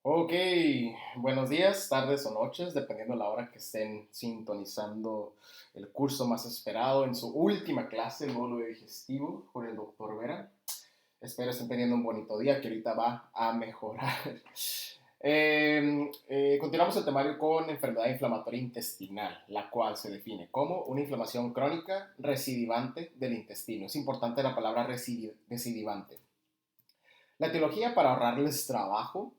Ok, buenos días, tardes o noches, dependiendo de la hora que estén sintonizando el curso más esperado en su última clase, el módulo digestivo, con el doctor Vera. Espero estén teniendo un bonito día que ahorita va a mejorar. Continuamos el temario con enfermedad inflamatoria intestinal, la cual se define como una inflamación crónica recidivante del intestino. Es importante la palabra recidivante. La etiología, para ahorrarles trabajo,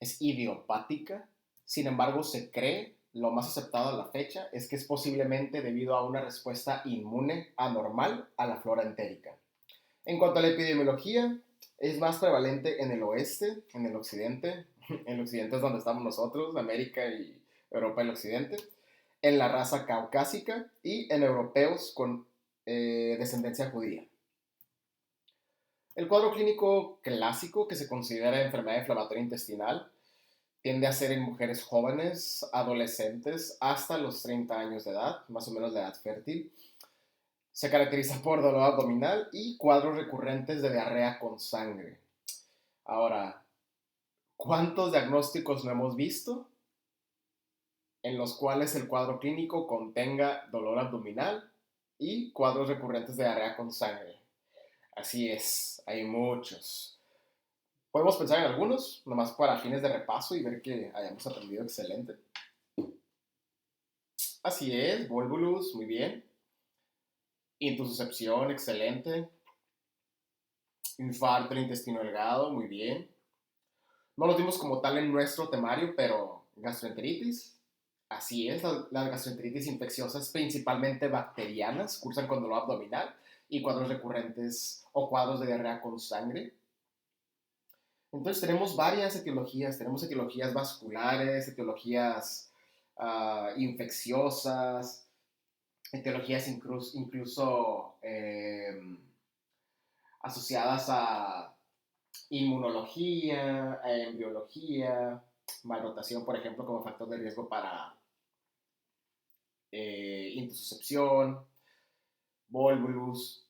es idiopática. Sin embargo, se cree, lo más aceptado a la fecha, es que es posiblemente debido a una respuesta inmune anormal a la flora entérica. En cuanto a la epidemiología, es más prevalente en el oeste, en el occidente. En el occidente es donde estamos nosotros, América y Europa, el occidente. En la raza caucásica y en europeos con descendencia judía. El cuadro clínico clásico, que se considera enfermedad inflamatoria intestinal, tiende a ser en mujeres jóvenes, adolescentes, hasta los 30 años de edad, más o menos la edad fértil. Se caracteriza por dolor abdominal y cuadros recurrentes de diarrea con sangre. Ahora, ¿cuántos diagnósticos no hemos visto en los cuales el cuadro clínico contenga dolor abdominal y cuadros recurrentes de diarrea con sangre? Así es, hay muchos. Podemos pensar en algunos, nomás para fines de repaso y ver que hayamos aprendido excelente. Así es, volvulus, muy bien. Intussuscepción, excelente. Infarto del intestino delgado, muy bien. No lo dimos como tal en nuestro temario, pero gastroenteritis. Así es, las gastroenteritis infecciosas, principalmente bacterianas, cursan con dolor abdominal y cuadros recurrentes o cuadros de diarrea con sangre. Entonces tenemos etiologías vasculares, etiologías infecciosas, etiologías incluso asociadas a inmunología, a embriología, malrotación, por ejemplo, como factor de riesgo para intussuscepción, volvulus,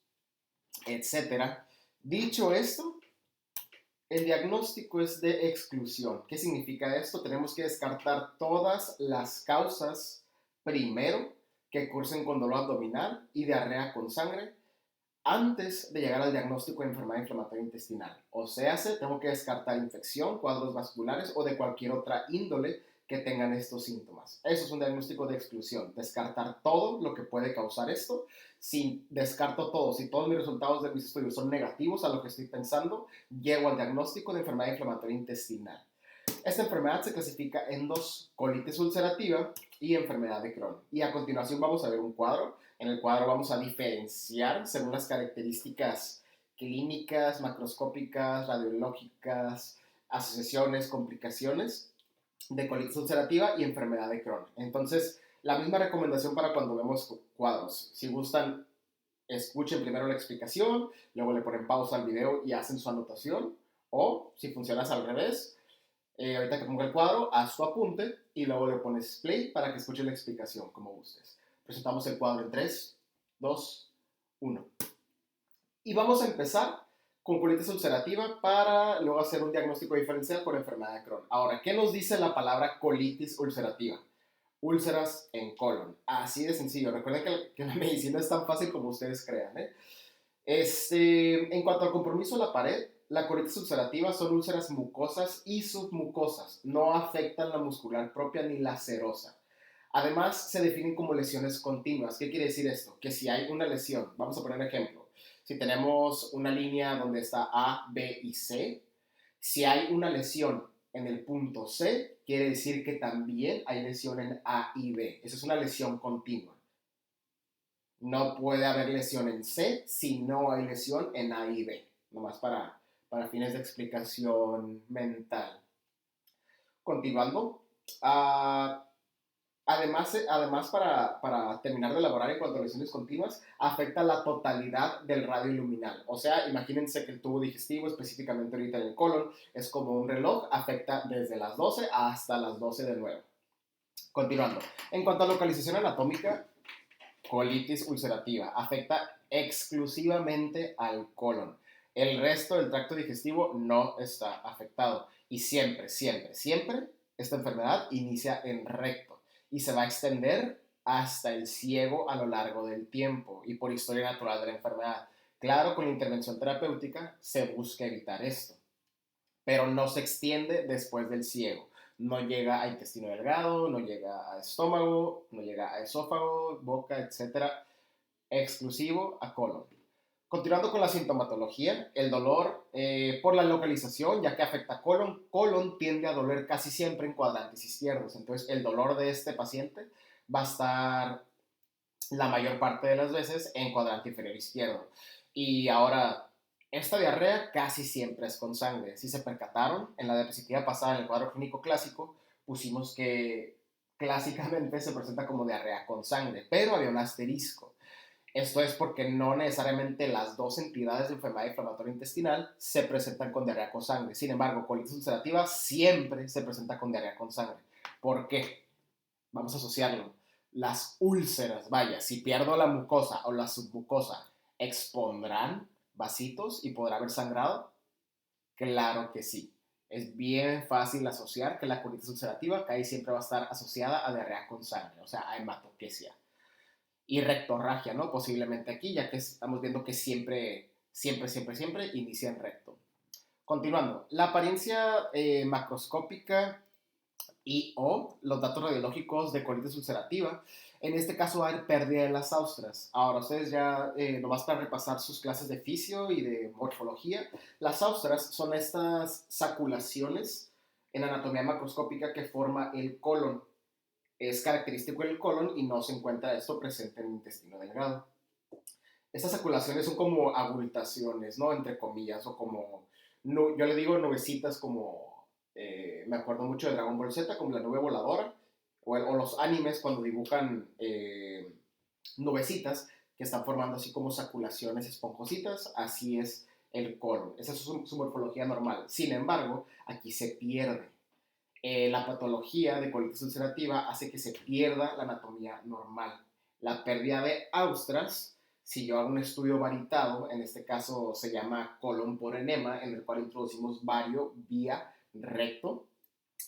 etcétera. Dicho esto, el diagnóstico es de exclusión. ¿Qué significa esto? Tenemos que descartar todas las causas primero que cursen con dolor abdominal y diarrea con sangre antes de llegar al diagnóstico de enfermedad inflamatoria intestinal. O sea, tengo que descartar infección, cuadros vasculares o de cualquier otra índole que tengan estos síntomas. Eso es un diagnóstico de exclusión, descartar todo lo que puede causar esto. Si descarto todo, si todos mis resultados de mis estudios son negativos a lo que estoy pensando, llego al diagnóstico de enfermedad inflamatoria intestinal. Esta enfermedad se clasifica en dos: colitis ulcerativa y enfermedad de Crohn. Y a continuación vamos a ver un cuadro. En el cuadro vamos a diferenciar según las características clínicas, macroscópicas, radiológicas, asociaciones, complicaciones de colitis ulcerativa y enfermedad de Crohn. Entonces, la misma recomendación para cuando vemos cuadros. Si gustan, escuchen primero la explicación, luego le ponen pausa al video y hacen su anotación. O, si funcionas al revés, ahorita que ponga el cuadro, haz tu apunte y luego le pones play para que escuche la explicación, como gustes. Presentamos el cuadro en 3, 2, 1. Y vamos a empezar con colitis ulcerativa para luego hacer un diagnóstico diferencial por enfermedad de Crohn. Ahora, ¿qué nos dice la palabra colitis ulcerativa? Úlceras en colon. Así de sencillo. Recuerden que la medicina es tan fácil como ustedes crean, ¿eh? En cuanto al compromiso de la pared, la colitis ulcerativa son úlceras mucosas y submucosas. No afectan la muscular propia ni la serosa. Además, se definen como lesiones continuas. ¿Qué quiere decir esto? Que si hay una lesión, vamos a poner un ejemplo. Si tenemos una línea donde está A, B y C, si hay una lesión en el punto C, quiere decir que también hay lesión en A y B. Esa es una lesión continua. No puede haber lesión en C si no hay lesión en A y B. Nomás para fines de explicación mental. Continuando. Uh, además para terminar de elaborar en cuanto a lesiones continuas, afecta la totalidad del radio luminal. O sea, imagínense que el tubo digestivo, específicamente ahorita en el colon, es como un reloj, afecta desde las 12 hasta las 12 de nuevo. Continuando. En cuanto a localización anatómica, colitis ulcerativa afecta exclusivamente al colon. El resto del tracto digestivo no está afectado. Y siempre, siempre, siempre esta enfermedad inicia en recto y se va a extender hasta el ciego a lo largo del tiempo y por historia natural de la enfermedad. Claro, con la intervención terapéutica se busca evitar esto, pero no se extiende después del ciego. No llega a intestino delgado, no llega a estómago, no llega a esófago, boca, etcétera, exclusivo a colon. Continuando con la sintomatología, el dolor por la localización, ya que afecta a colon, colon tiende a doler casi siempre en cuadrantes izquierdos. Entonces, el dolor de este paciente va a estar la mayor parte de las veces en cuadrante inferior izquierdo. Y ahora, esta diarrea casi siempre es con sangre. Si se percataron, en la diapositiva pasada, en el cuadro clínico clásico, pusimos que clásicamente se presenta como diarrea con sangre, pero había un asterisco. Esto es porque no necesariamente las dos entidades de enfermedad inflamatoria intestinal se presentan con diarrea con sangre. Sin embargo, colitis ulcerativa siempre se presenta con diarrea con sangre. ¿Por qué? Vamos a asociarlo. Las úlceras, vaya, si pierdo la mucosa o la submucosa, ¿expondrán vasitos y podrá haber sangrado? Claro que sí. Es bien fácil asociar que la colitis ulcerativa casi siempre va a estar asociada a diarrea con sangre, o sea, a hematoquesia y rectorragia, ¿no? Posiblemente aquí, ya que estamos viendo que siempre, siempre, siempre, siempre inicia en recto. Continuando, la apariencia macroscópica y o los datos radiológicos de colitis ulcerativa. En este caso va a haber pérdida de las austras. Ahora, ustedes ya, nomás para repasar sus clases de fisio y de morfología, las austras son estas saculaciones en anatomía macroscópica que forma el colon. Es característico del colon y no se encuentra esto presente en el intestino delgado. Estas saculaciones son como abultaciones, ¿no? Entre comillas, o como, no, yo le digo nubecitas como, me acuerdo mucho de Dragon Ball Z, como la nube voladora, o los animes cuando dibujan nubecitas que están formando así como saculaciones esponjositas, así es el colon. Esa es su morfología normal. Sin embargo, aquí se pierde. La patología de colitis ulcerativa hace que se pierda la anatomía normal. La pérdida de austras, si yo hago un estudio varitado, en este caso se llama colon por enema, en el cual introducimos bario vía recto.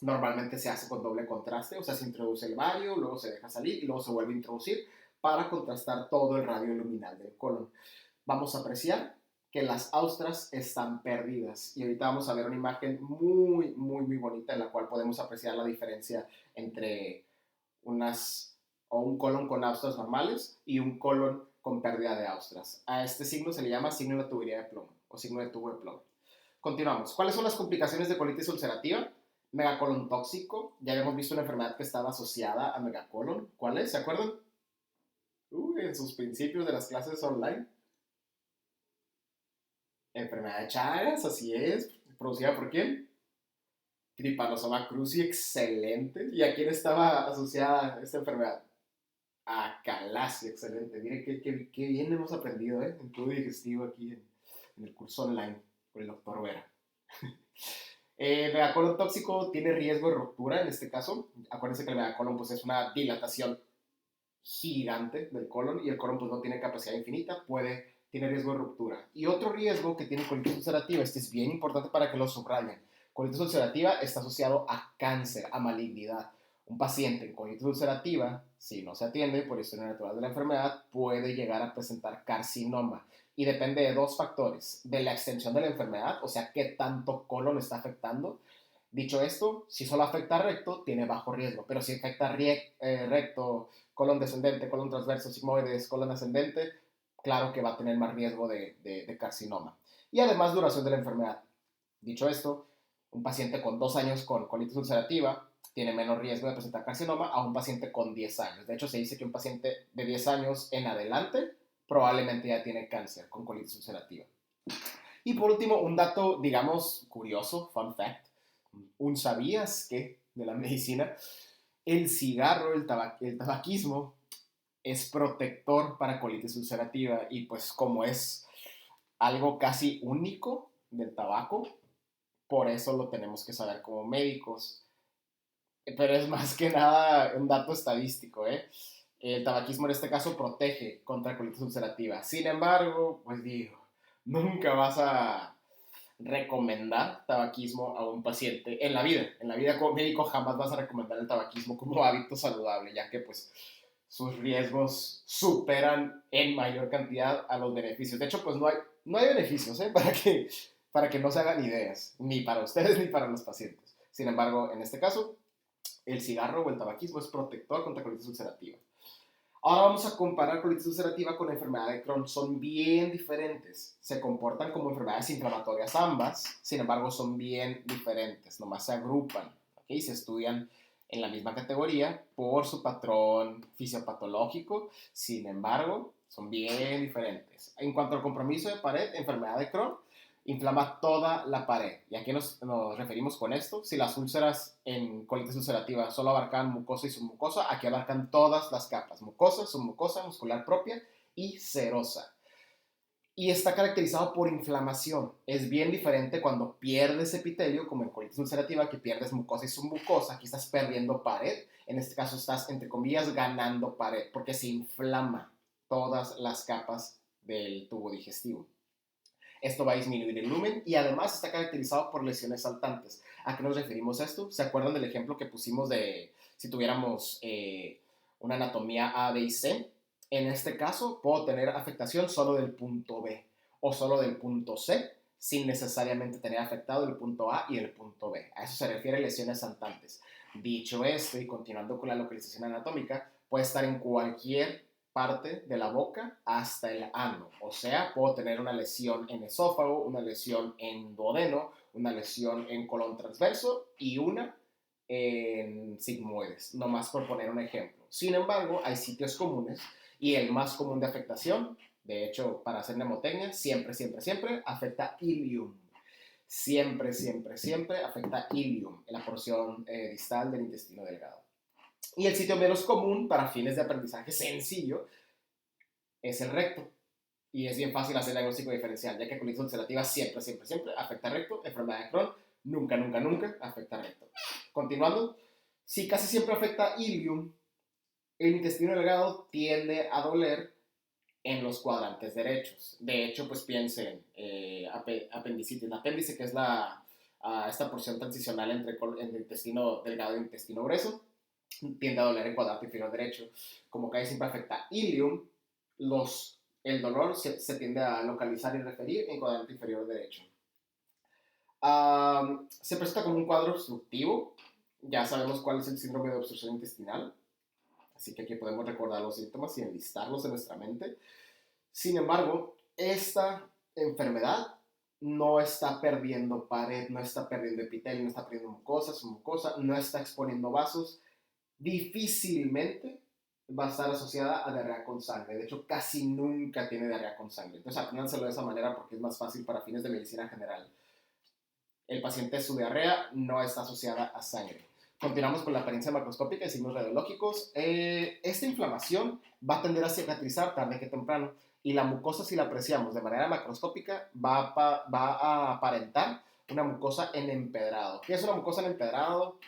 Normalmente se hace con doble contraste, o sea, se introduce el bario, luego se deja salir y luego se vuelve a introducir para contrastar todo el radio luminal del colon. Vamos a apreciar que las austras están perdidas. Y ahorita vamos a ver una imagen muy, muy, muy bonita en la cual podemos apreciar la diferencia entre un colon con austras normales y un colon con pérdida de austras. A este signo se le llama signo de tubería de plomo o signo de tubo de plomo. Continuamos. ¿Cuáles son las complicaciones de colitis ulcerativa? Megacolon tóxico. Ya habíamos visto una enfermedad que estaba asociada a megacolon. ¿Cuál es? ¿Se acuerdan? En sus principios de las clases online. Enfermedad de Chagas, así es. ¿Producida por quién? Trypanosoma cruzi, excelente. ¿Y a quién estaba asociada esta enfermedad? A Calasi, excelente. Miren qué bien hemos aprendido, en tubo digestivo aquí en el curso online con el doctor Vera. Megacolon tóxico tiene riesgo de ruptura en este caso. Acuérdense que el megacolon pues, es una dilatación gigante del colon y el colon pues, no tiene capacidad infinita, tiene riesgo de ruptura. Y otro riesgo que tiene colitis ulcerativa, este es bien importante para que lo subrayen. Colitis ulcerativa está asociado a cáncer, a malignidad. Un paciente con colitis ulcerativa, si no se atiende por historia natural de la enfermedad, puede llegar a presentar carcinoma. Y depende de dos factores, de la extensión de la enfermedad, o sea, qué tanto colon está afectando. Dicho esto, si solo afecta recto, tiene bajo riesgo, pero si afecta recto, colon descendente, colon transverso, sigmoides, colon ascendente, claro que va a tener más riesgo de carcinoma. Y además duración de la enfermedad. Dicho esto, un paciente con 2 años con colitis ulcerativa tiene menos riesgo de presentar carcinoma a un paciente con 10 años. De hecho, se dice que un paciente de 10 años en adelante probablemente ya tiene cáncer con colitis ulcerativa. Y por último, un dato, digamos, curioso, fun fact. Un sabías que de la medicina, el cigarro, el tabaquismo es protector para colitis ulcerativa y pues como es algo casi único del tabaco, por eso lo tenemos que saber como médicos. Pero es más que nada un dato estadístico, ¿eh? El tabaquismo en este caso protege contra colitis ulcerativa. Sin embargo, pues digo, nunca vas recomendar tabaquismo a un paciente en la vida. En la vida como médico jamás vas a recomendar el tabaquismo como hábito saludable, ya que pues sus riesgos superan en mayor cantidad a los beneficios. De hecho, pues no hay beneficios, ¿eh? Para que no se hagan ideas, ni para ustedes ni para los pacientes. Sin embargo, en este caso, el cigarro o el tabaquismo es protector contra colitis ulcerativa. Ahora vamos a comparar colitis ulcerativa con la enfermedad de Crohn. Son bien diferentes. Se comportan como enfermedades inflamatorias ambas, sin embargo son bien diferentes. Nomás se agrupan, ¿okay? Se estudian en la misma categoría por su patrón fisiopatológico, sin embargo son bien diferentes. En cuanto al compromiso de pared, enfermedad de Crohn inflama toda la pared. ¿Y a qué nos referimos con esto? Si las úlceras en colitis ulcerativa solo abarcan mucosa y submucosa, aquí abarcan todas las capas, mucosa, submucosa, muscular propia y serosa. Y está caracterizado por inflamación. Es bien diferente cuando pierdes epitelio, como en colitis ulcerativa, que pierdes mucosa y submucosa. Aquí estás perdiendo pared. En este caso estás, entre comillas, ganando pared, porque se inflama todas las capas del tubo digestivo. Esto va a disminuir el lumen y además está caracterizado por lesiones saltantes. ¿A qué nos referimos a esto? ¿Se acuerdan del ejemplo que pusimos de si tuviéramos una anatomía A, B y C? En este caso, puedo tener afectación solo del punto B o solo del punto C, sin necesariamente tener afectado el punto A y el punto B. A eso se refiere lesiones saltantes. Dicho esto, y continuando con la localización anatómica, puede estar en cualquier parte de la boca hasta el ano. O sea, puedo tener una lesión en esófago, una lesión en duodeno, una lesión en colon transverso y una en sigmoides, nomás por poner un ejemplo. Sin embargo, hay sitios comunes y el más común de afectación, de hecho, para hacer mnemotecnia, siempre, siempre, siempre afecta ilium. Siempre, siempre, siempre afecta ilium, en la porción distal del intestino delgado. Y el sitio menos común para fines de aprendizaje sencillo es el recto. Y es bien fácil hacer diagnóstico diferencial, ya que colitis ulcerativa siempre, siempre, siempre afecta recto. Enfermedad de Crohn nunca, nunca, nunca afecta recto. Continuando, si casi siempre afecta ilium, el intestino delgado tiende a doler en los cuadrantes derechos. De hecho, pues piensen apendicitis. El apéndice, que es esta porción transicional entre el intestino delgado y el intestino grueso, tiende a doler en cuadrante inferior derecho. Como casi siempre afecta ilium, el dolor se tiende a localizar y referir en cuadrante inferior derecho. Se presenta como un cuadro obstructivo. Ya sabemos cuál es el síndrome de obstrucción intestinal, así que aquí podemos recordar los síntomas y enlistarlos en nuestra mente. Sin embargo, esta enfermedad no está perdiendo pared, no está perdiendo epitelio, no está perdiendo mucosa, submucosa, no está exponiendo vasos. Difícilmente va a estar asociada a diarrea con sangre. De hecho, casi nunca tiene diarrea con sangre. Entonces, apréndanselo de esa manera porque es más fácil para fines de medicina general. El paciente, su diarrea no está asociada a sangre. Continuamos con la apariencia macroscópica y signos radiológicos. Esta inflamación va a tender a cicatrizar tarde que temprano. Y la mucosa, si la apreciamos de manera macroscópica, va a aparentar una mucosa en empedrado. ¿Qué es una mucosa en empedrado?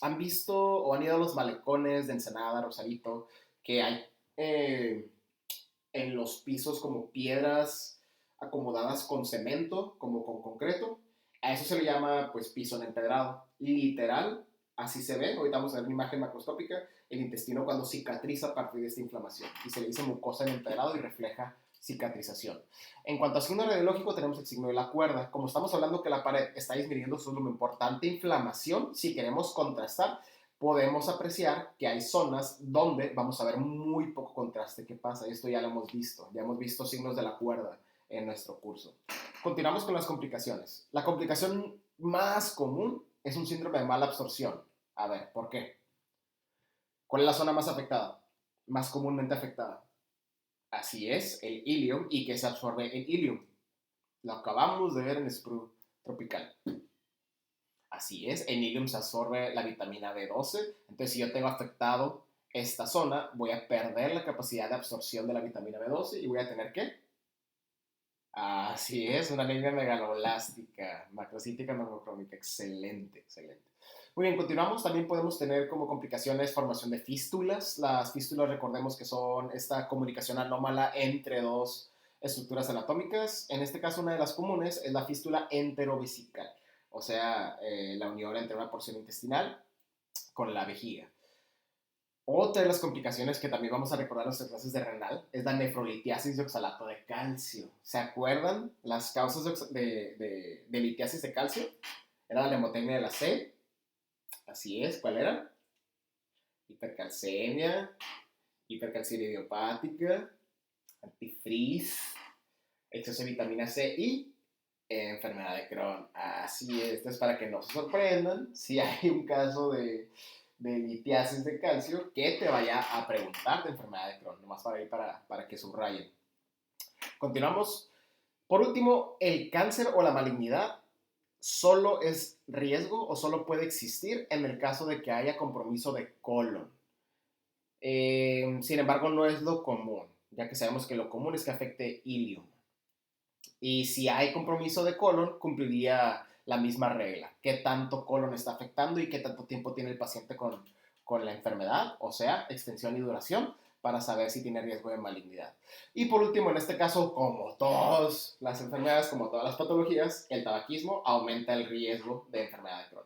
¿Han visto o han ido a los malecones de Ensenada, Rosarito, que hay en los pisos como piedras acomodadas con cemento, como con concreto? A eso se le llama pues piso en empedrado. Literal, así se ve. Ahorita vamos a ver una imagen macroscópica, el intestino cuando cicatriza a partir de esta inflamación. Y se le dice mucosa en empedrado y refleja cicatrización. En cuanto a signo radiológico, tenemos el signo de la cuerda. Como estamos hablando que la pared está disminuyendo su volumen por tanta inflamación, si queremos contrastar, podemos apreciar que hay zonas donde vamos a ver muy poco contraste. ¿Qué pasa? Esto ya lo hemos visto. Ya hemos visto signos de la cuerda en nuestro curso. Continuamos con las complicaciones. La complicación más común es un síndrome de mala absorción. A ver, ¿por qué? ¿Cuál es la zona más afectada? Más comúnmente afectada. Así es, el ilium. ¿Y qué se absorbe el ilium? Lo acabamos de ver en Sprue Tropical. Así es, en ilium se absorbe la vitamina B12. Entonces, si yo tengo afectado esta zona, voy a perder la capacidad de absorción de la vitamina B12 y voy a tener ¿qué? Así es, una anemia megaloblástica, macrocítica normocrómica. Excelente, excelente. Muy bien, continuamos. También podemos tener como complicaciones formación de fístulas. Las fístulas, recordemos que son esta comunicación anómala entre dos estructuras anatómicas. En este caso, una de las comunes es la fístula enterovesical, o sea, la unión entre una porción intestinal con la vejiga. Otra de las complicaciones que también vamos a recordar en nuestras clases de renal es la nefrolitiasis de oxalato de calcio. ¿Se acuerdan las causas de litiasis de calcio? Era la hemotemia de la C. Así es, ¿cuál era? Hipercalcemia, hipercalciuria idiopática, antifreeze, exceso de vitamina C y enfermedad de Crohn. Así es, esto es para que no se sorprendan si hay un caso de litiasis de calcio que te vaya a preguntar de enfermedad de Crohn, nomás para ir para que subrayen. Continuamos. Por último, el cáncer o la malignidad solo es riesgo o solo puede existir en el caso de que haya compromiso de colon. Sin embargo, no es lo común, ya que sabemos que lo común es que afecte ilium. Y si hay compromiso de colon, cumpliría la misma regla. ¿Qué tanto colon está afectando y qué tanto tiempo tiene el paciente con la enfermedad? O sea, extensión y duración, para saber si tiene riesgo de malignidad. Y por último, en este caso, como todas las enfermedades, como todas las patologías, el tabaquismo aumenta el riesgo de enfermedad de Crohn.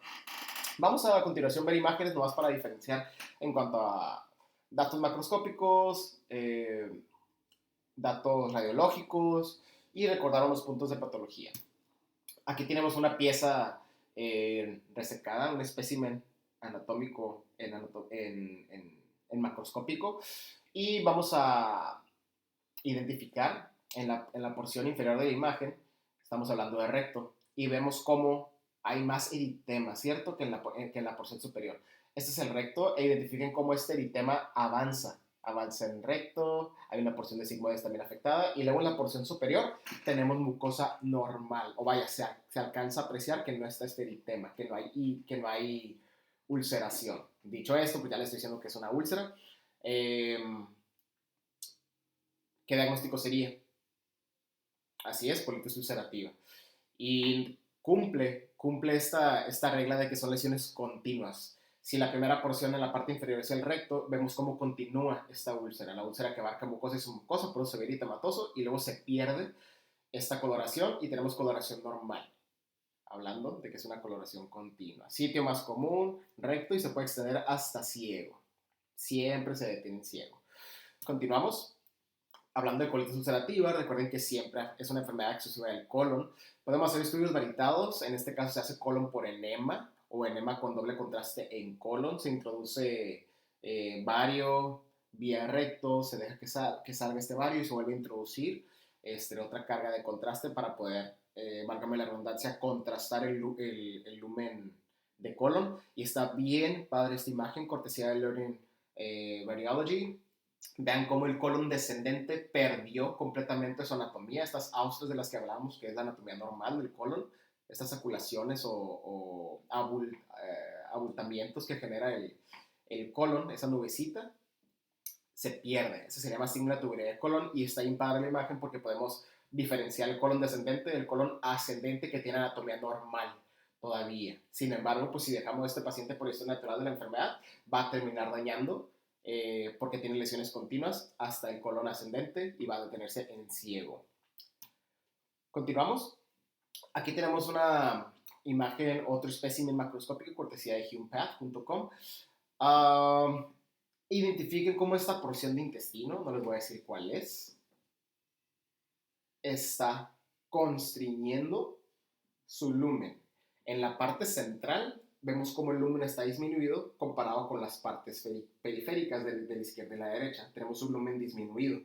Vamos a continuación ver imágenes nomás para diferenciar en cuanto a datos macroscópicos, datos radiológicos y recordar unos puntos de patología. Aquí tenemos una pieza resecada, un espécimen anatómico en macroscópico, y vamos a identificar en la porción inferior de la imagen, estamos hablando de recto, y vemos cómo hay más eritema, ¿cierto? Que en la porción superior. Este es el recto, e identifiquen cómo este eritema avanza en recto, hay una porción de sigmoides también afectada, y luego en la porción superior tenemos mucosa normal, o vaya, se alcanza a apreciar que no está este eritema, que no hay ulceración. Dicho esto, pues ya les estoy diciendo que es una úlcera. ¿Qué diagnóstico sería? Así es, colitis ulcerativa. Y cumple esta regla de que son lesiones continuas. Si la primera porción en la parte inferior es el recto, vemos cómo continúa esta úlcera, la úlcera que abarca mucosa y submucosa, por eso se ve eritematoso, y luego se pierde esta coloración y tenemos coloración normal, hablando de que es una coloración continua. Sitio más común, recto, y se puede extender hasta ciego. Siempre se detiene en ciego. Continuamos. Hablando de colitis ulcerativa, recuerden que siempre es una enfermedad exclusiva del colon. Podemos hacer estudios varitados, en este caso se hace colon por enema o enema con doble contraste en colon. Se introduce vario vía recto, se deja que salga este vario y se vuelve a introducir otra carga de contraste para poder, válgame la redundancia, contrastar el lumen de colon. Y está bien padre esta imagen, cortesía de Learning Variology. Vean cómo el colon descendente perdió completamente su anatomía, estas austes de las que hablamos, que es la anatomía normal del colon, estas aculaciones o abultamientos que genera el colon, esa nubecita, se pierde. Ese se llama signo de tubería del colon, y está bien padre la imagen porque podemos diferenciar el colon descendente del colon ascendente, que tiene anatomía normal todavía. Sin embargo, pues si dejamos a este paciente por historia natural de la enfermedad, va a terminar dañando porque tiene lesiones continuas hasta el colon ascendente y va a detenerse en ciego. Continuamos. Aquí tenemos una imagen, otro espécimen macroscópico, cortesía de humepath.com. Identifiquen cómo esta porción de intestino, no les voy a decir cuál es, está constriñendo su lumen. En la parte central vemos cómo el lumen está disminuido comparado con las partes periféricas de la izquierda y la derecha. Tenemos un lumen disminuido.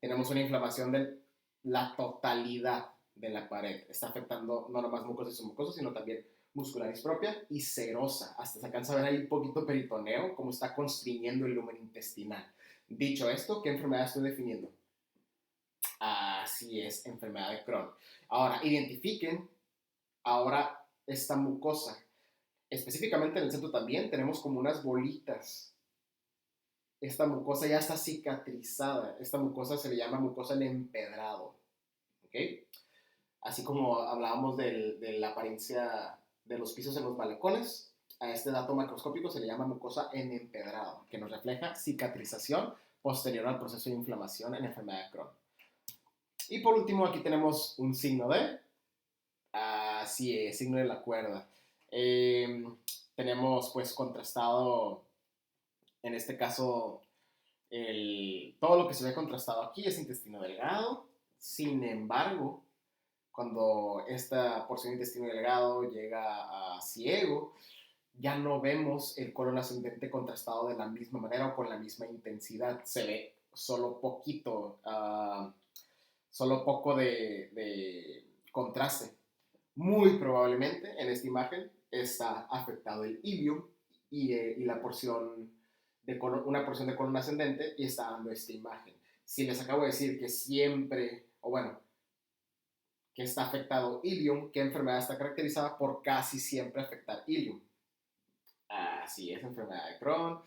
Tenemos una inflamación de la totalidad de la pared. Está afectando no nomás mucosa y submucosa, sino también muscularis propia y serosa. Hasta se alcanza a ver ahí un poquito peritoneo, cómo está constriñendo el lumen intestinal. Dicho esto, ¿qué enfermedad estoy definiendo? Así es, enfermedad de Crohn. Ahora, identifiquen ahora esta mucosa. Específicamente en el centro también tenemos como unas bolitas. Esta mucosa ya está cicatrizada. Esta mucosa se le llama mucosa en empedrado. ¿Ok? Así como hablábamos de la apariencia de los pisos en los balcones, a este dato macroscópico se le llama mucosa en empedrado, que nos refleja cicatrización posterior al proceso de inflamación en enfermedad de Crohn. Y por último, aquí tenemos un signo de, así es, signo de la cuerda. Eh, tenemos pues contrastado, en este caso, todo lo que se ve contrastado aquí es intestino delgado. Sin embargo, cuando esta porción de intestino delgado llega a ciego, ya no vemos el colon ascendente contrastado de la misma manera o con la misma intensidad. Se ve solo poquito, solo poco de contraste. Muy probablemente en esta imagen está afectado el ilium y la porción de colon, una porción de colon ascendente y está dando esta imagen. Si les acabo de decir que siempre, o bueno, que está afectado ilium, ¿qué enfermedad está caracterizada por casi siempre afectar ilium? Así es, enfermedad de Crohn.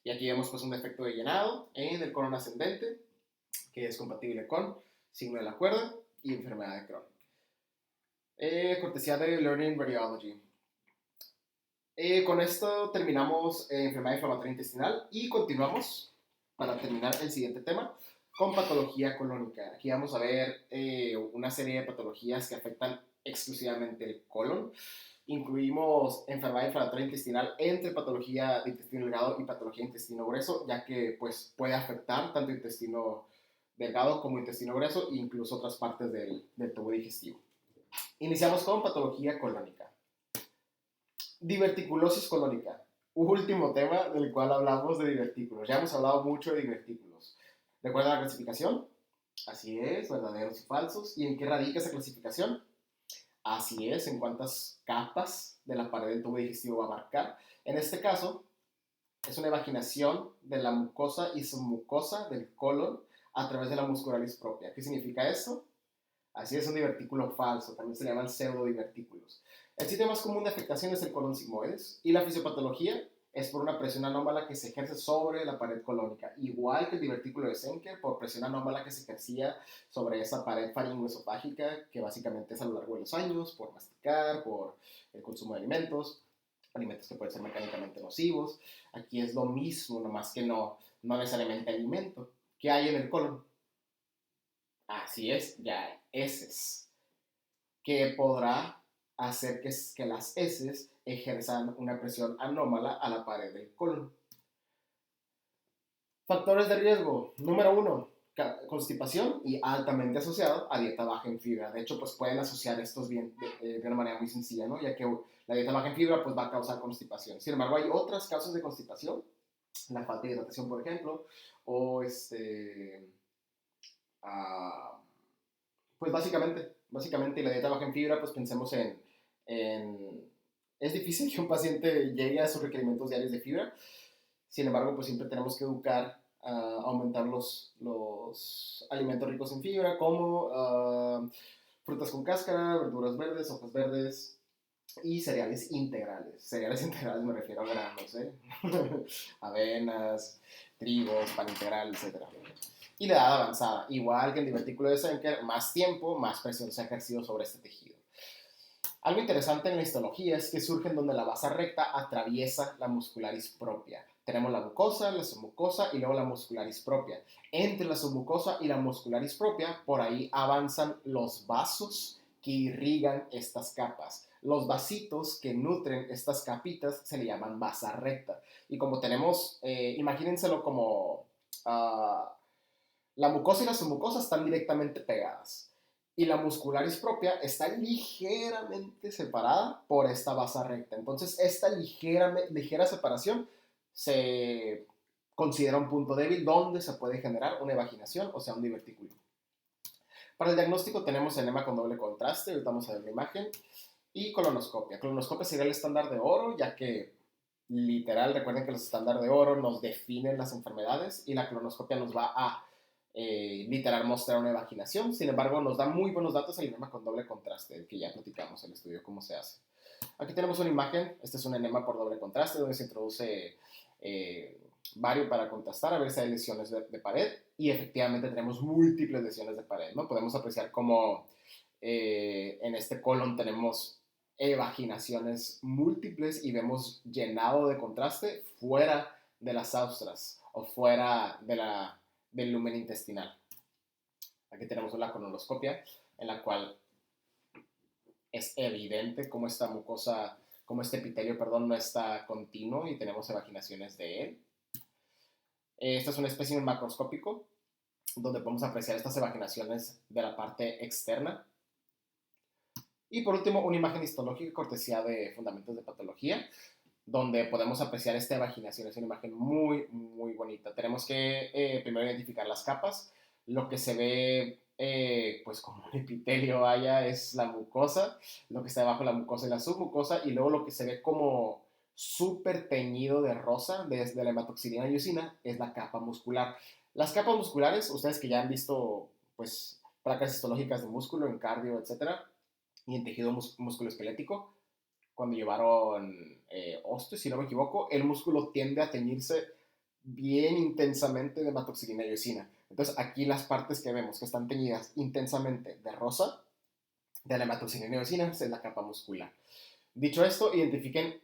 Y aquí vemos pues un defecto de llenado en el colon ascendente, que es compatible con signo de la cuerda y enfermedad de Crohn. Cortesía de Learning Radiology. Con esto terminamos enfermedad inflamatoria intestinal y continuamos para terminar el siguiente tema con patología colónica. Aquí vamos a ver una serie de patologías que afectan exclusivamente el colon. Incluimos enfermedad inflamatoria intestinal entre patología de intestino delgado y patología de intestino grueso, ya que pues, puede afectar tanto intestino delgado como intestino grueso e incluso otras partes del tubo digestivo. Iniciamos con patología colónica. Diverticulosis colónica. Último tema del cual hablamos de divertículos. Ya hemos hablado mucho de divertículos. ¿Recuerdan la clasificación? Así es, verdaderos y falsos. ¿Y en qué radica esa clasificación? Así es, en cuántas capas de la pared del tubo digestivo va a abarcar. En este caso, es una evaginación de la mucosa y submucosa del colon a través de la muscularis propia. ¿Qué significa esto? Así es, un divertículo falso, también se llaman pseudodivertículos. El sitio más común de afectación es el colon sigmoides y la fisiopatología es por una presión anómala que se ejerce sobre la pared colónica, igual que el divertículo de Senker por presión anómala que se ejercía sobre esa pared faringoesofágica que básicamente es a lo largo de los años por masticar, por el consumo de alimentos que pueden ser mecánicamente nocivos. Aquí es lo mismo, nomás que no necesariamente alimento. ¿Qué hay en el colon? Así es, ya hay heces, que podrá hacer que las heces ejerzan una presión anómala a la pared del colon. Factores de riesgo. Número 1, constipación y altamente asociado a dieta baja en fibra. De hecho, pues pueden asociar estos bien de una manera muy sencilla, ¿no? Ya que la dieta baja en fibra pues va a causar constipación. Sin embargo, hay otras causas de constipación, la falta de hidratación, por ejemplo, o uh, pues básicamente la dieta baja en fibra, pues pensemos es difícil que un paciente llegue a sus requerimientos diarios de fibra. Sin embargo, pues siempre tenemos que educar a aumentar los alimentos ricos en fibra, como frutas con cáscara, verduras verdes, hojas verdes y cereales integrales. Cereales integrales me refiero a granos, avenas, trigos, pan integral, etc. Y la edad avanzada, igual que el divertículo de Senker, más tiempo, más presión se ha ejercido sobre este tejido. Algo interesante en la histología es que surgen donde la base recta atraviesa la muscularis propia. Tenemos la mucosa, la submucosa y luego la muscularis propia. Entre la submucosa y la muscularis propia, por ahí avanzan los vasos que irrigan estas capas. Los vasitos que nutren estas capitas se le llaman basa recta. Y como tenemos, imagínenselo como la mucosa y la submucosa están directamente pegadas y la muscularis propia está ligeramente separada por esta basa recta. Entonces, esta ligera separación se considera un punto débil donde se puede generar una evaginación, o sea, un divertículo. Para el diagnóstico tenemos enema con doble contraste, ahorita vamos a ver la imagen, y colonoscopia. Colonoscopia sería el estándar de oro, ya que literal, recuerden que los estándares de oro nos definen las enfermedades y la colonoscopia nos va a literal mostrar una evaginación. Sin embargo, nos da muy buenos datos el enema con doble contraste, el que ya platicamos el estudio, cómo se hace. Aquí tenemos una imagen, este es un enema por doble contraste, donde se introduce bario para contrastar, a ver si hay lesiones de pared, y efectivamente tenemos múltiples lesiones de pared, ¿no? Podemos apreciar cómo en este colon tenemos evaginaciones múltiples y vemos llenado de contraste fuera de las austras o fuera del lumen intestinal. Aquí tenemos una colonoscopia en la cual es evidente cómo esta mucosa, cómo este epitelio, perdón, no está continuo y tenemos evaginaciones de él. Este es un espécimen macroscópico donde podemos apreciar estas evaginaciones de la parte externa. Y por último, una imagen histológica cortesía de Fundamentos de Patología, donde podemos apreciar esta evaginación. Es una imagen muy, muy bonita. Tenemos que primero identificar las capas. Lo que se ve, pues como un epitelio, vaya, es la mucosa. Lo que está debajo de la mucosa es la submucosa. Y luego lo que se ve como súper teñido de rosa, desde la hematoxilina y leucina, es la capa muscular. Las capas musculares, ustedes que ya han visto, pues, placas histológicas de músculo en cardio, etcétera, y en tejido musculoesquelético, cuando llevaron osteo, si no me equivoco, el músculo tiende a teñirse bien intensamente de hematoxilina y leucina. Entonces, aquí las partes que vemos que están teñidas intensamente de rosa, de la hematoxilina y leucina, es la capa muscular. Dicho esto, identifiquen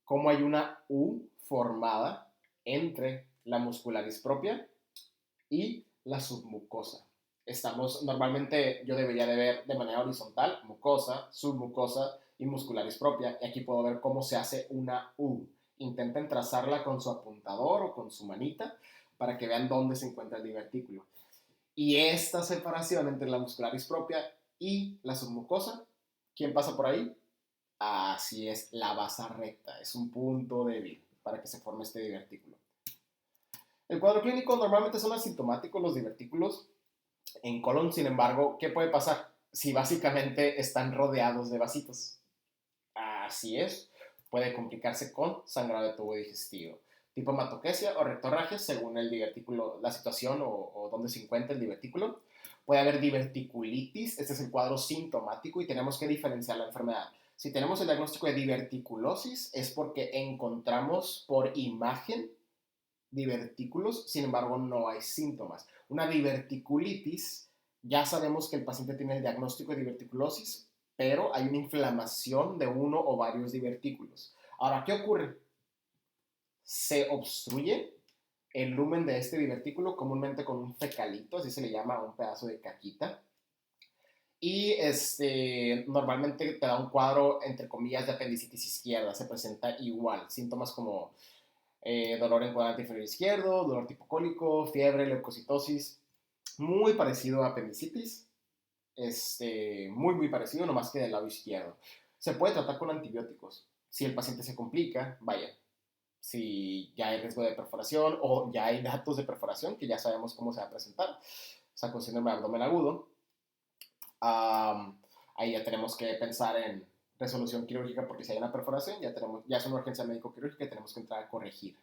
cómo hay una U formada entre la muscularis propia y la submucosa. Normalmente yo debería de ver de manera horizontal, mucosa, submucosa y muscularis propia, y aquí puedo ver cómo se hace una U. Intenten trazarla con su apuntador o con su manita para que vean dónde se encuentra el divertículo. Y esta separación entre la muscularis propia y la submucosa, ¿quién pasa por ahí? Así es, la basa recta, es un punto débil para que se forme este divertículo. El cuadro clínico normalmente son asintomáticos los divertículos. En colon, sin embargo, ¿qué puede pasar? Si básicamente están rodeados de vasitos. Así es, puede complicarse con sangrado de tubo digestivo. Tipo hematoquesia o rectorragia, según el divertículo, la situación o dónde se encuentra el divertículo. Puede haber diverticulitis, este es el cuadro sintomático y tenemos que diferenciar la enfermedad. Si tenemos el diagnóstico de diverticulosis es porque encontramos por imagen divertículos, sin embargo no hay síntomas. Una diverticulitis, ya sabemos que el paciente tiene el diagnóstico de diverticulosis, pero hay una inflamación de uno o varios divertículos. Ahora, ¿qué ocurre? Se obstruye el lumen de este divertículo comúnmente con un fecalito, así se le llama, un pedazo de caquita. Y normalmente te da un cuadro, entre comillas, de apendicitis izquierda. Se presenta igual, síntomas como dolor en cuadrante inferior izquierdo, dolor tipo cólico, fiebre, leucocitosis, muy parecido a apendicitis, muy, muy parecido, nomás que del lado izquierdo. Se puede tratar con antibióticos. Si el paciente se complica, vaya, si ya hay riesgo de perforación o ya hay datos de perforación, que ya sabemos cómo se va a presentar, o sea, con síndrome de abdomen agudo, ahí ya tenemos que pensar en resolución quirúrgica porque si hay una perforación ya es una urgencia médico-quirúrgica y tenemos que entrar a corregir.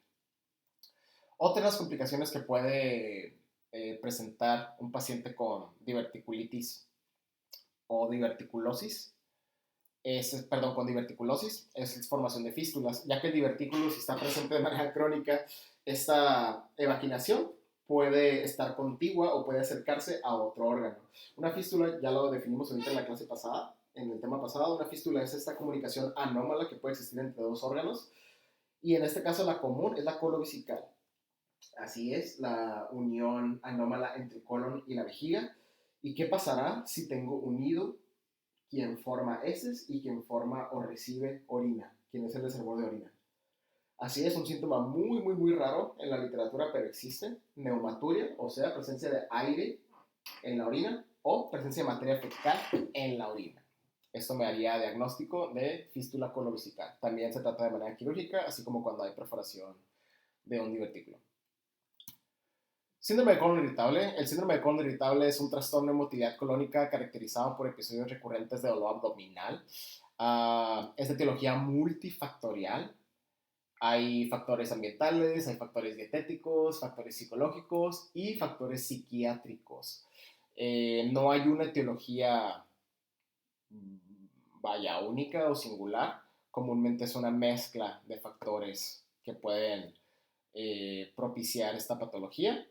Otras complicaciones que puede presentar un paciente con diverticulitis o diverticulosis con diverticulosis es formación de fístulas, ya que el divertículo, si está presente de manera crónica, esta evaginación puede estar contigua o puede acercarse a otro órgano. Una fístula, ya lo definimos ahorita en la clase pasada, en el tema pasado, una fístula es esta comunicación anómala que puede existir entre dos órganos, y en este caso la común es la colovesical. Así es, la unión anómala entre el colon y la vejiga. ¿Y qué pasará si tengo unido quien forma heces y quien forma o recibe orina, quien es el reservorio de orina? Así es, un síntoma muy, muy, muy raro en la literatura, pero existe. Neumaturia, o sea, presencia de aire en la orina o presencia de materia fecal en la orina. Esto me haría diagnóstico de fístula colovesical. También se trata de manera quirúrgica, así como cuando hay perforación de un divertículo. Síndrome de colon irritable. El síndrome de colon irritable es un trastorno de motilidad colónica caracterizado por episodios recurrentes de dolor abdominal. Es de etiología multifactorial. Hay factores ambientales, hay factores dietéticos, factores psicológicos y factores psiquiátricos. No hay una etiología, vaya, única o singular. Comúnmente es una mezcla de factores que pueden propiciar esta patología.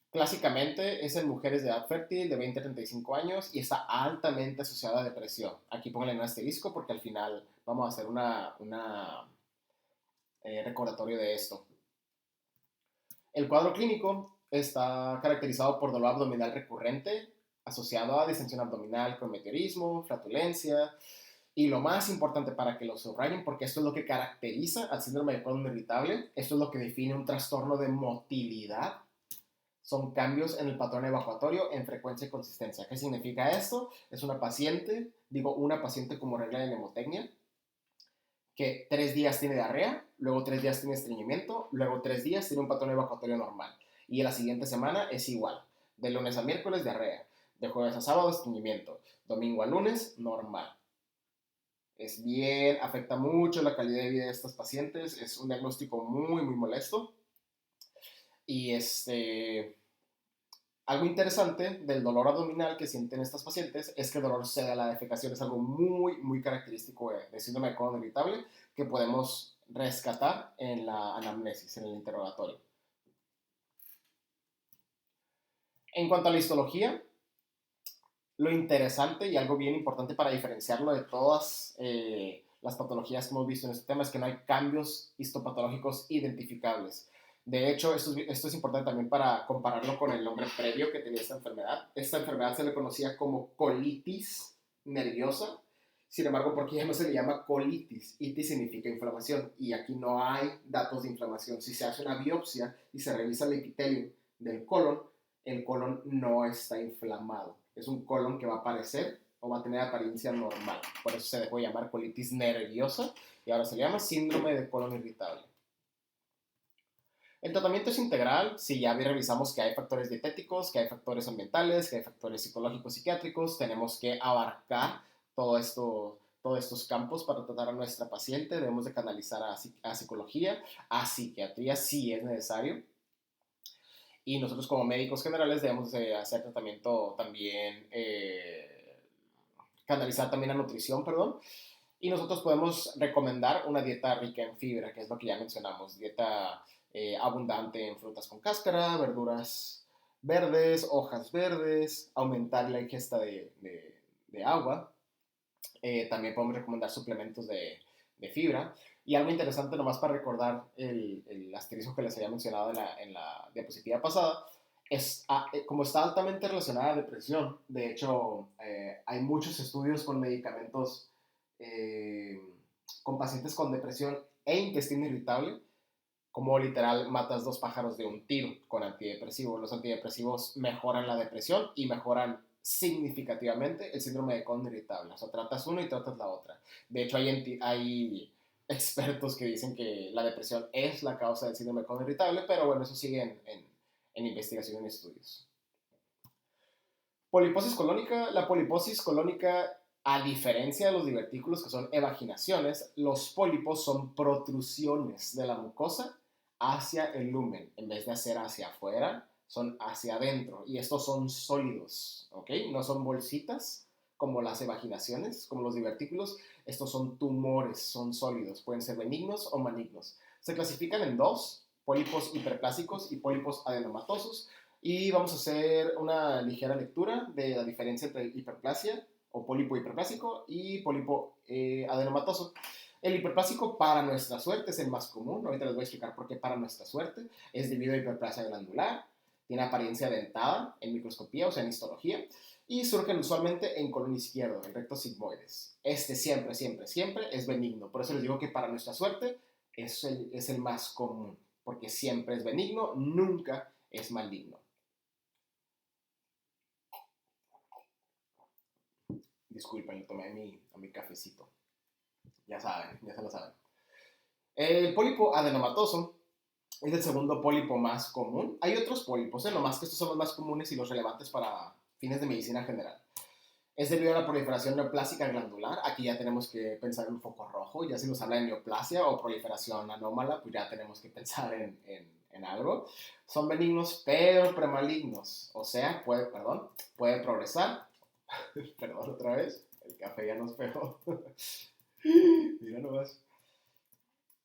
Clásicamente es en mujeres de edad fértil de 20 a 35 años y está altamente asociada a depresión. Aquí pónganle un asterisco porque al final vamos a hacer una recordatorio de esto. El cuadro clínico está caracterizado por dolor abdominal recurrente asociado a distensión abdominal con meteorismo, flatulencia. Y lo más importante para que lo subrayen, porque esto es lo que caracteriza al síndrome de colon irritable, esto es lo que define un trastorno de motilidad, son cambios en el patrón evacuatorio en frecuencia y consistencia. ¿Qué significa esto? Es una paciente, digo una paciente como regla de mnemotecnia, que 3 días tiene diarrea, luego 3 días tiene estreñimiento, luego 3 días tiene un patrón evacuatorio normal. Y la siguiente semana es igual. De lunes a miércoles, diarrea. De jueves a sábado, estreñimiento. Domingo a lunes, normal. Es bien, afecta mucho la calidad de vida de estas pacientes. Es un diagnóstico muy, muy molesto. Y algo interesante del dolor abdominal que sienten estas pacientes es que el dolor cede a la defecación. Es algo muy, muy característico de síndrome de colon irritable que podemos rescatar en la anamnesis, en el interrogatorio. En cuanto a la histología, lo interesante y algo bien importante para diferenciarlo de todas las patologías que hemos visto en este tema es que no hay cambios histopatológicos identificables. De hecho, esto es importante también para compararlo con el nombre previo que tenía esta enfermedad. Esta enfermedad se le conocía como colitis nerviosa. Sin embargo, ¿por qué ya no se le llama colitis? Itis significa inflamación y aquí no hay datos de inflamación. Si se hace una biopsia y se revisa el epitelio del colon, el colon no está inflamado. Es un colon que va a aparecer o va a tener apariencia normal. Por eso se dejó llamar colitis nerviosa y ahora se llama síndrome de colon irritable. El tratamiento es integral, si ya revisamos que hay factores dietéticos, que hay factores ambientales, que hay factores psicológicos, psiquiátricos, tenemos que abarcar todos estos campos para tratar a nuestra paciente, debemos de canalizar a psicología, a psiquiatría si es necesario, y nosotros como médicos generales debemos de hacer tratamiento también, canalizar también a nutrición, perdón, y nosotros podemos recomendar una dieta rica en fibra, que es lo que ya mencionamos, dieta abundante en frutas con cáscara, verduras verdes, hojas verdes, aumentar la ingesta de agua. También podemos recomendar suplementos de fibra. Y algo interesante, nomás para recordar el asterisco que les había mencionado en la diapositiva pasada, es, como está altamente relacionada a depresión, de hecho, hay muchos estudios con medicamentos eh, con pacientes con depresión e intestino irritable, como literal matas dos pájaros de un tiro con antidepresivos. Los antidepresivos mejoran la depresión y mejoran significativamente el síndrome de colon irritable. O sea, tratas uno y tratas la otra. De hecho, hay expertos que dicen que la depresión es la causa del síndrome de colon irritable, pero bueno, eso sigue en investigación y en estudios. Poliposis colónica. La poliposis colónica, a diferencia de los divertículos que son evaginaciones, los pólipos son protrusiones de la mucosa hacia el lumen. En vez de hacer hacia afuera, son hacia adentro. Y estos son sólidos, ¿ok? No son bolsitas como las evaginaciones, como los divertículos. Estos son tumores, son sólidos. Pueden ser benignos o malignos. Se clasifican en dos: pólipos hiperplásicos y pólipos adenomatosos. Y vamos a hacer una ligera lectura de la diferencia entre hiperplasia o pólipo hiperplásico y pólipo adenomatoso. El hiperplásico, para nuestra suerte, es el más común. Ahorita les voy a explicar por qué para nuestra suerte. Es debido a hiperplasia glandular, tiene apariencia dentada en microscopía, o sea, en histología, y surgen usualmente en colon izquierdo, en recto sigmoides. Siempre, siempre, siempre es benigno. Por eso les digo que para nuestra suerte es el más común, porque siempre es benigno, nunca es maligno. Disculpen, tomé a mi cafecito. Ya saben, ya se lo saben. El pólipo adenomatoso es el segundo pólipo más común. Hay otros pólipos, nomás que estos son los más comunes y los relevantes para fines de medicina general. Es debido a la proliferación neoplásica glandular. Aquí ya tenemos que pensar en un foco rojo. Ya si nos habla de neoplasia o proliferación anómala, pues ya tenemos que pensar en algo. Son benignos, pero premalignos. O sea, puede progresar. Perdón, otra vez. El café ya nos pegó. Mira nomás.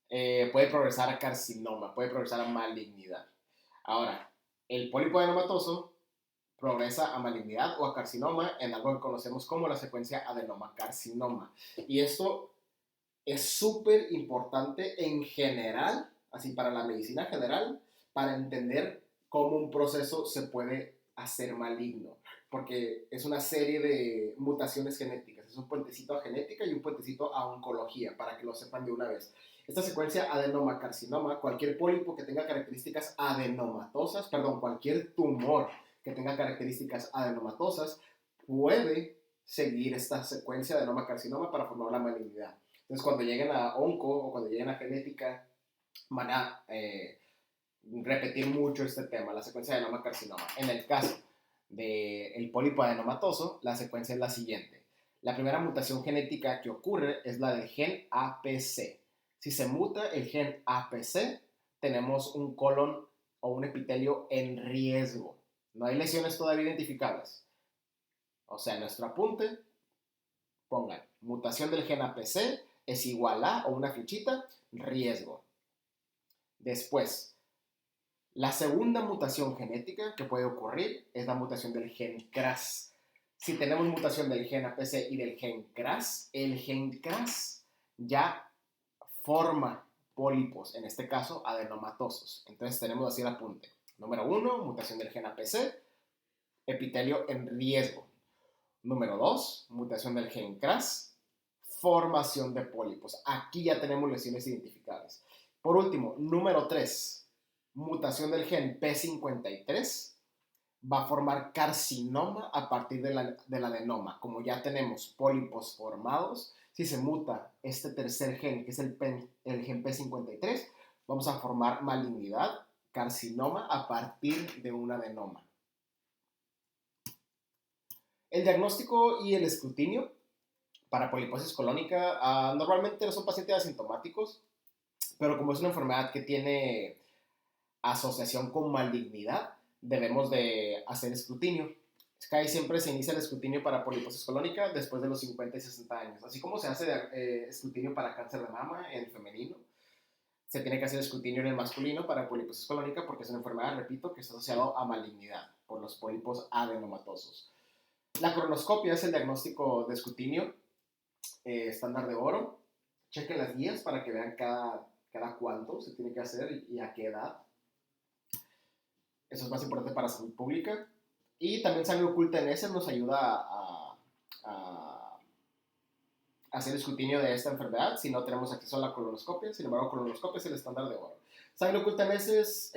Puede progresar a carcinoma, puede progresar a malignidad. Ahora, el pólipo adenomatoso progresa a malignidad o a carcinoma en algo que conocemos como la secuencia adenoma-carcinoma. Y esto es súper importante en general, así para la medicina general, para entender cómo un proceso se puede hacer maligno, porque es una serie de mutaciones genéticas, es un puentecito a genética y un puentecito a oncología, para que lo sepan de una vez. Esta secuencia adenoma-carcinoma, cualquier pólipo que tenga características adenomatosas, perdón, cualquier tumor que tenga características adenomatosas, puede seguir esta secuencia de adenoma-carcinoma para formar la malignidad. Entonces, cuando lleguen a onco o cuando lleguen a genética, van a repetir mucho este tema, la secuencia de adenoma-carcinoma. En el caso del pólipo adenomatoso, la secuencia es la siguiente. La primera mutación genética que ocurre es la del gen APC. Si se muta el gen APC, tenemos un colon o un epitelio en riesgo. No hay lesiones todavía identificables. O sea, en nuestro apunte, pongan mutación del gen APC es igual a, o una fichita, riesgo. Después, la segunda mutación genética que puede ocurrir es la mutación del gen CRAS. Si tenemos mutación del gen APC y del gen CRAS, el gen CRAS ya forma pólipos, en este caso adenomatosos. Entonces tenemos así el apunte. Número 1, mutación del gen APC, epitelio en riesgo. Número 2, mutación del gen CRAS, formación de pólipos. Aquí ya tenemos lesiones identificables. Por último, número 3, mutación del gen P53 va a formar carcinoma a partir del adenoma. Como ya tenemos pólipos formados, si se muta este tercer gen, que es el gen P53, vamos a formar malignidad, carcinoma, a partir de un adenoma. El diagnóstico y el escrutinio para poliposis colónica normalmente no son pacientes asintomáticos, pero como es una enfermedad que tiene asociación con malignidad, debemos de hacer escrutinio. Casi siempre se inicia el escrutinio para poliposis colónica después de los 50 y 60 años. Así como se hace escrutinio para cáncer de mama en el femenino, se tiene que hacer escrutinio en el masculino para poliposis colónica porque es una enfermedad, repito, que está asociada a malignidad por los pólipos adenomatosos. La colonoscopia es el diagnóstico de escrutinio estándar de oro. Chequen las guías para que vean cada cuánto se tiene que hacer y a qué edad. Eso es más importante para salud pública. Y también sangre oculta en ese nos ayuda a hacer escrutinio de esta enfermedad si no tenemos acceso a la colonoscopia. Sin embargo, colonoscopia es el estándar de oro. Sangre oculta en heces,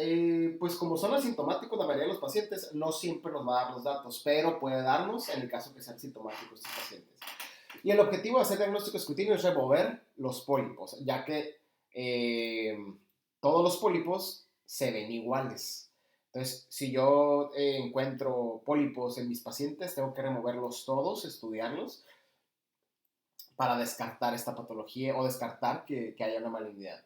pues como son asintomáticos la mayoría de los pacientes, no siempre nos va a dar los datos, pero puede darnos en el caso que sean sintomáticos estos pacientes. Y el objetivo de hacer diagnóstico escrutinio es remover los pólipos, ya que todos los pólipos se ven iguales. Entonces, si yo encuentro pólipos en mis pacientes, tengo que removerlos todos, estudiarlos, para descartar esta patología o descartar que haya una malignidad.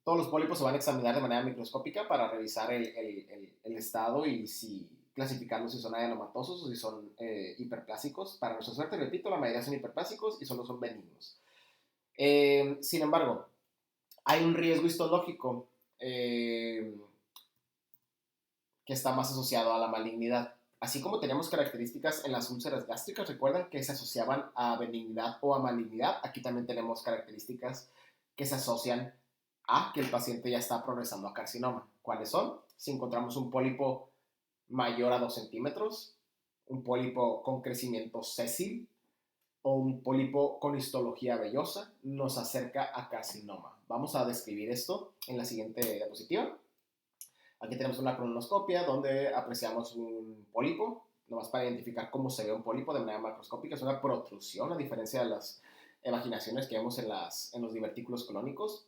Todos los pólipos se van a examinar de manera microscópica para revisar el estado y si clasificarlos si son adenomatosos o si son hiperplásicos. Para nuestra suerte, repito, la mayoría son hiperplásicos y solo son benignos. Sin embargo, hay un riesgo histológico que está más asociado a la malignidad. Así como teníamos características en las úlceras gástricas, recuerdan que se asociaban a benignidad o a malignidad. Aquí también tenemos características que se asocian a que el paciente ya está progresando a carcinoma. ¿Cuáles son? Si encontramos un pólipo mayor a 2 centímetros, un pólipo con crecimiento sésil o un pólipo con histología vellosa, nos acerca a carcinoma. Vamos a describir esto en la siguiente diapositiva. Aquí tenemos una colonoscopia donde apreciamos un pólipo, nomás para identificar cómo se ve un pólipo de manera macroscópica. Es una protrusión, a diferencia de las evaginaciones que vemos en los divertículos colónicos.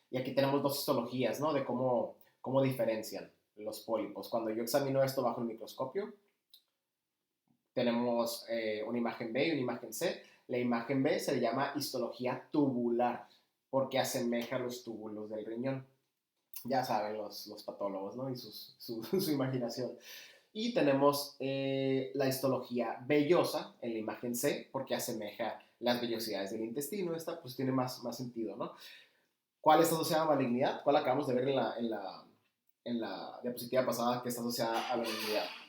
Y aquí tenemos dos histologías, ¿no? De cómo diferencian los pólipos. Cuando yo examino esto bajo el microscopio, tenemos una imagen B y una imagen C. La imagen B se le llama histología tubular, porque asemeja los túbulos del riñón. Ya saben los patólogos, ¿no? Y su imaginación. Y tenemos la histología vellosa en la imagen C, porque asemeja las vellosidades del intestino. Esta pues tiene más sentido, ¿no? ¿Cuál está asociada a malignidad? ¿Cuál acabamos de ver en la diapositiva pasada que está asociada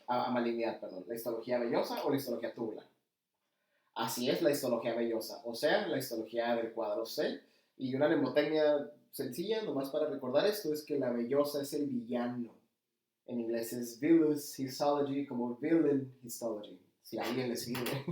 a malignidad? ¿La histología vellosa o la histología tubular? Así es, la histología vellosa, o sea, la histología del cuadro C, y una mnemotecnia sencilla, nomás para recordar esto, es que la vellosa es el villano. En inglés es Villus Histology, como Villain Histology, si a alguien le sirve.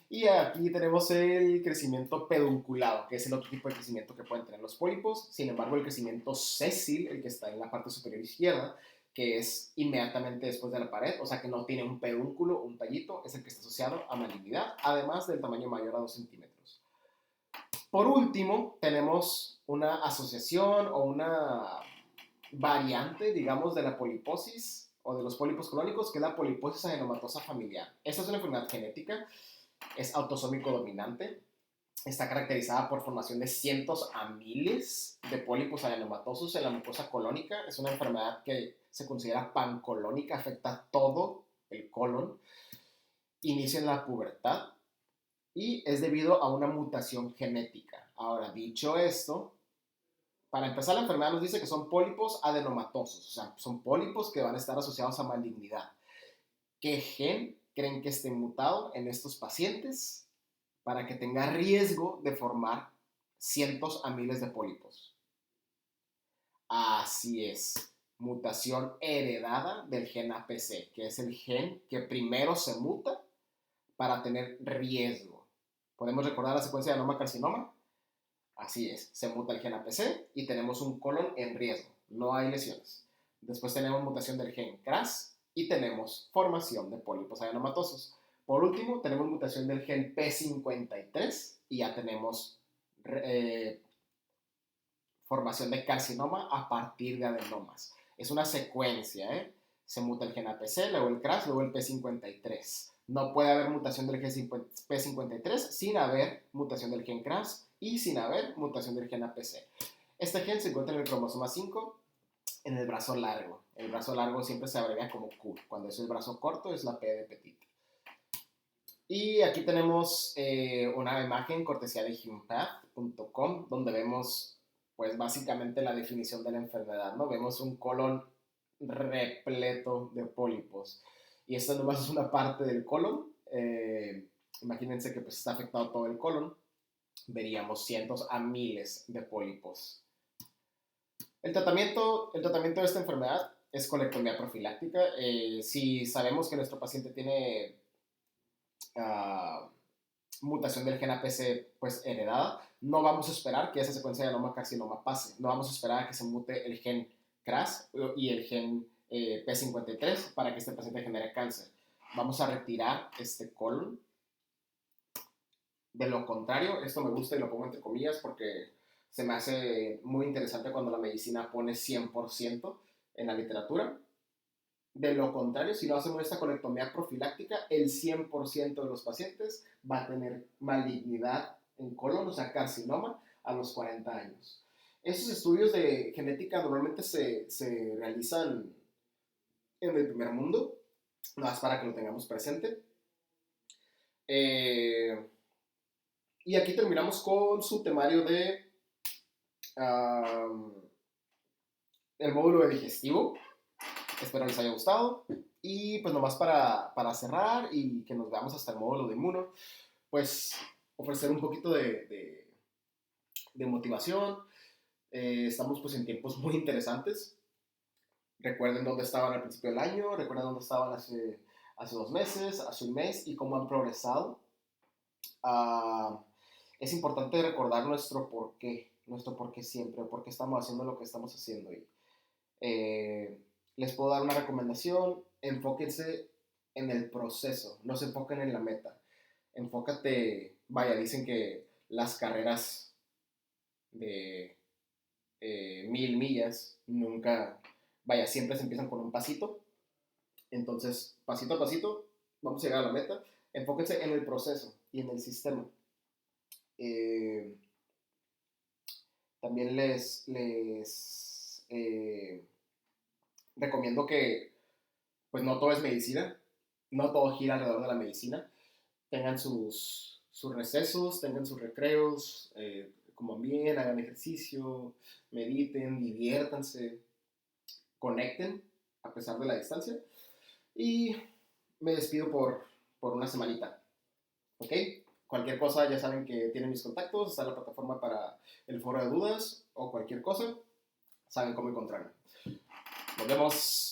Y aquí tenemos el crecimiento pedunculado, que es el otro tipo de crecimiento que pueden tener los pólipos. Sin embargo, el crecimiento sésil, el que está en la parte superior izquierda, que es inmediatamente después de la pared, o sea que no tiene un pedúnculo, un tallito, es el que está asociado a malignidad, además del tamaño mayor a 2 centímetros. Por último, tenemos una asociación o una variante, digamos, de la poliposis o de los pólipos colónicos, que es la poliposis adenomatosa familiar. Esta es una enfermedad genética, es autosómico dominante, está caracterizada por formación de cientos a miles de pólipos adenomatosos en la mucosa colónica. Es una enfermedad que se considera pancolónica, afecta todo el colon, inicia en la pubertad y es debido a una mutación genética. Ahora, dicho esto, para empezar, la enfermedad nos dice que son pólipos adenomatosos, o sea, son pólipos que van a estar asociados a malignidad. ¿Qué gen creen que esté mutado en estos pacientes para que tenga riesgo de formar cientos a miles de pólipos? Así es, mutación heredada del gen APC, que es el gen que primero se muta para tener riesgo. ¿Podemos recordar la secuencia de adenoma-carcinoma? Así es, se muta el gen APC y tenemos un colon en riesgo, no hay lesiones. Después tenemos mutación del gen CRAS y tenemos formación de pólipos adenomatosos. Por último, tenemos mutación del gen P53 y ya tenemos formación de carcinoma a partir de adenomas. Es una secuencia, ¿eh? Se muta el gen APC, luego el CRAS, luego el P53. No puede haber mutación del gen P53 sin haber mutación del gen CRAS y sin haber mutación del gen APC. Este gen se encuentra en el cromosoma 5 en el brazo largo. El brazo largo siempre se abrevia como Q. Cuando es el brazo corto es la P de petit. Y aquí tenemos una imagen cortesía de humepath.com donde vemos pues básicamente la definición de la enfermedad, ¿no? Vemos un colon repleto de pólipos. Y esta nomás es una parte del colon. Imagínense que pues está afectado todo el colon. Veríamos cientos a miles de pólipos. El tratamiento de esta enfermedad es colectomía profiláctica. Si sabemos que nuestro paciente tiene mutación del gen APC pues heredada, no vamos a esperar que esa secuencia de adenoma-carcinoma pase. No vamos a esperar a que se mute el gen CRAS y el gen P53 para que este paciente genere cáncer. Vamos a retirar este colon. De lo contrario, esto me gusta y lo pongo entre comillas porque se me hace muy interesante cuando la medicina pone 100% en la literatura. De lo contrario, si no hacemos esta colectomía profiláctica, el 100% de los pacientes va a tener malignidad en colon, o sea, carcinoma, a los 40 años. Estos estudios de genética normalmente se realizan en el primer mundo, nada más para que lo tengamos presente. Y aquí terminamos con su temario de el módulo de digestivo. Espero les haya gustado. Y pues nomás para cerrar y que nos veamos hasta el módulo de inmuno, pues ofrecer un poquito de motivación. Estamos pues en tiempos muy interesantes. Recuerden dónde estaban al principio del año, recuerden dónde estaban hace 2 meses, hace un mes y cómo han progresado. Es importante recordar nuestro por qué siempre, por qué estamos haciendo lo que estamos haciendo. Y, les puedo dar una recomendación: enfóquense en el proceso, no se enfoquen en la meta. Enfócate, vaya, dicen que las carreras de 1000 millas nunca, vaya, siempre se empiezan con un pasito. Entonces, pasito a pasito, vamos a llegar a la meta. Enfóquense en el proceso y en el sistema. También les recomiendo que pues no todo es medicina, no todo gira alrededor de la medicina. Tengan sus recesos, tengan sus recreos, coman bien, hagan ejercicio, mediten, diviértanse, conecten a pesar de la distancia. Y me despido por una semanita. ¿Ok? Cualquier cosa, ya saben que tienen mis contactos, está la plataforma para el foro de dudas o cualquier cosa, saben cómo encontrarme. Nos vemos.